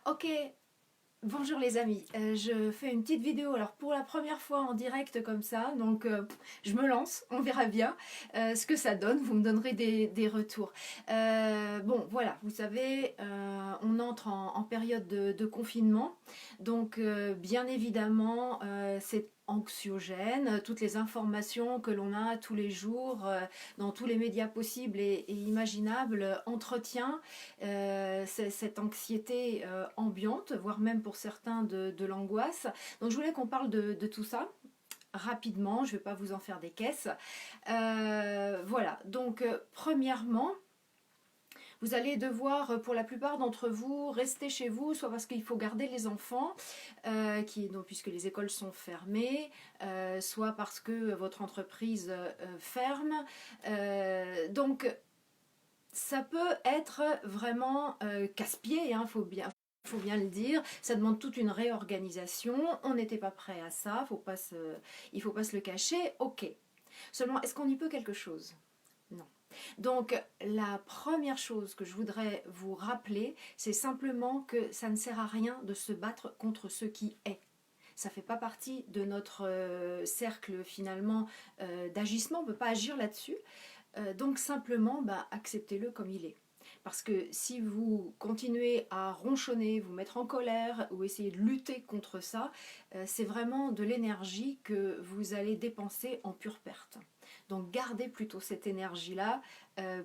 Ok, bonjour les amis. Je fais une petite vidéo alors pour la première fois en direct comme ça, donc je me lance, on verra bien ce que ça donne, vous me donnerez des retours. Bon voilà, vous savez, on entre en période de confinement, donc bien évidemment c'est anxiogène, toutes les informations que l'on a tous les jours dans tous les médias possibles et imaginables entretient cette anxiété ambiante, voire même pour certains de l'angoisse. Donc je voulais qu'on parle de tout ça rapidement, je ne vais pas vous en faire des caisses. Voilà, donc premièrement, vous allez devoir, pour la plupart d'entre vous, rester chez vous, soit parce qu'il faut garder les enfants, donc, puisque les écoles sont fermées, soit parce que votre entreprise ferme. Donc, ça peut être vraiment casse-pied, hein, faut bien le dire. Ça demande toute une réorganisation. On n'était pas prêt à ça, il ne faut pas se le cacher. Ok. Seulement, est-ce qu'on y peut quelque chose? Non. Donc, la première chose que je voudrais vous rappeler, c'est simplement que ça ne sert à rien de se battre contre ce qui est. Ça ne fait pas partie de notre cercle finalement d'agissement, on ne peut pas agir là-dessus. Donc simplement, acceptez-le comme il est. Parce que si vous continuez à ronchonner, vous mettre en colère ou essayer de lutter contre ça, c'est vraiment de l'énergie que vous allez dépenser en pure perte. Donc gardez plutôt cette énergie-là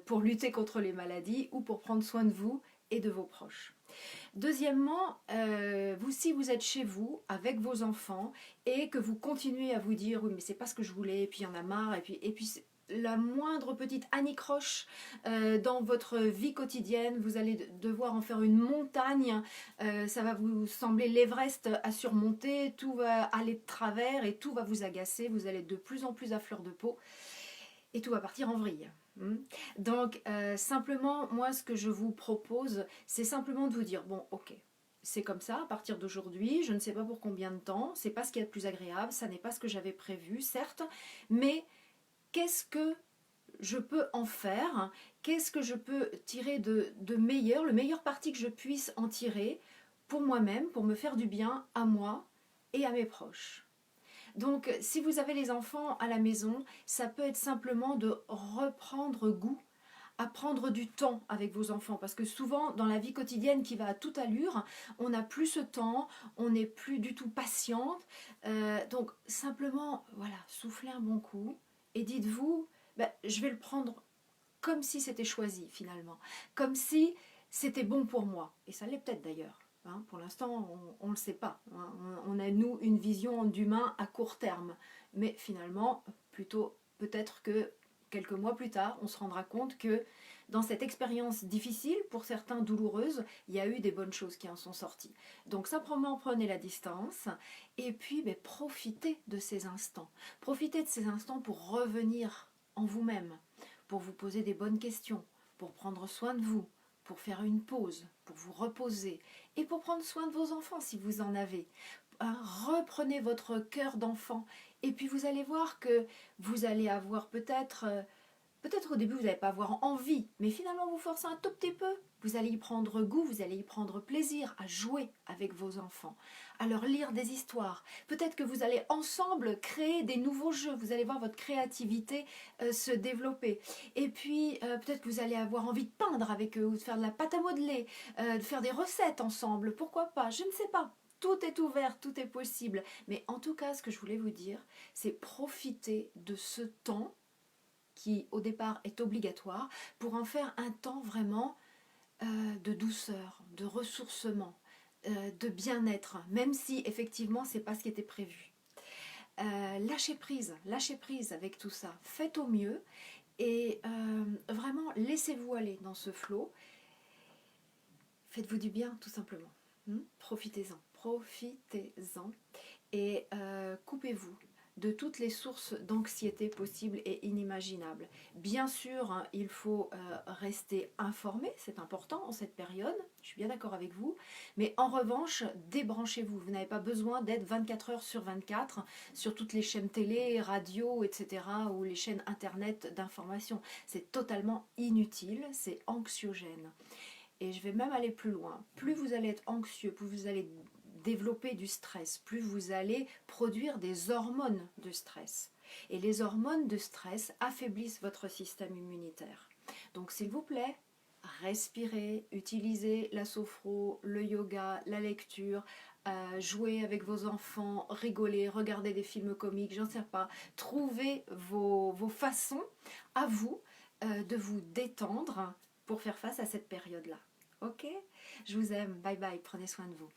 pour lutter contre les maladies ou pour prendre soin de vous et de vos proches. Deuxièmement, si vous êtes chez vous avec vos enfants et que vous continuez à vous dire oui mais c'est pas ce que je voulais et puis il y en a marre et puis la moindre petite anicroche dans votre vie quotidienne, vous allez devoir en faire une montagne, ça va vous sembler l'Everest à surmonter, tout va aller de travers et tout va vous agacer, vous allez être de plus en plus à fleur de peau et tout va partir en vrille. Donc simplement, moi ce que je vous propose, c'est simplement de vous dire, bon ok, c'est comme ça, à partir d'aujourd'hui, je ne sais pas pour combien de temps, c'est pas ce qui est le plus agréable, ça n'est pas ce que j'avais prévu, certes, mais qu'est-ce que je peux en faire, qu'est-ce que je peux tirer de meilleur, le meilleur parti que je puisse en tirer pour moi-même, pour me faire du bien à moi et à mes proches. Donc si vous avez les enfants à la maison, ça peut être simplement de reprendre goût à prendre du temps avec vos enfants parce que souvent dans la vie quotidienne qui va à toute allure, on n'a plus ce temps, on n'est plus du tout patiente. Donc simplement, voilà, soufflez un bon coup et dites-vous, je vais le prendre comme si c'était choisi finalement, comme si c'était bon pour moi. Et ça l'est peut-être d'ailleurs. Hein, pour l'instant, on ne le sait pas. Hein. On a, nous, une vision d'humain à court terme. Mais finalement, plutôt peut-être que quelques mois plus tard, on se rendra compte que dans cette expérience difficile, pour certains douloureuse, il y a eu des bonnes choses qui en sont sorties. Donc simplement prenez la distance et puis profitez de ces instants. Profitez de ces instants pour revenir en vous-même, pour vous poser des bonnes questions, pour prendre soin de vous, pour faire une pause, pour vous reposer et pour prendre soin de vos enfants si vous en avez. Reprenez votre cœur d'enfant et puis vous allez voir que vous allez avoir peut-être au début vous n'allez pas avoir envie, mais finalement vous forcez un tout petit peu. Vous allez y prendre goût, vous allez y prendre plaisir à jouer avec vos enfants, à leur lire des histoires. Peut-être que vous allez ensemble créer des nouveaux jeux, vous allez voir votre créativité se développer. Et puis peut-être que vous allez avoir envie de peindre avec eux, ou de faire de la pâte à modeler, de faire des recettes ensemble, pourquoi pas, je ne sais pas. Tout est ouvert, tout est possible. Mais en tout cas, ce que je voulais vous dire, c'est profiter de ce temps qui au départ est obligatoire, pour en faire un temps vraiment de douceur, de ressourcement, de bien-être, même si effectivement c'est pas ce qui était prévu. Lâchez prise avec tout ça, faites au mieux et vraiment laissez-vous aller dans ce flot, faites-vous du bien tout simplement. Profitez-en, profitez-en et coupez-vous de toutes les sources d'anxiété possibles et inimaginables. Bien sûr, hein, il faut rester informé, c'est important en cette période, je suis bien d'accord avec vous, mais en revanche, débranchez-vous. Vous n'avez pas besoin d'être 24 heures sur 24 sur toutes les chaînes télé, radio, etc., ou les chaînes internet d'information. C'est totalement inutile, c'est anxiogène. Et je vais même aller plus loin. Plus vous allez être anxieux, plus vous allez développer du stress, plus vous allez produire des hormones de stress. Et les hormones de stress affaiblissent votre système immunitaire. Donc s'il vous plaît, respirez, utilisez la sophro, le yoga, la lecture, jouez avec vos enfants, rigolez, regardez des films comiques, j'en sais pas. Trouvez vos façons à vous de vous détendre pour faire face à cette période-là. Ok? Je vous aime, bye bye, prenez soin de vous.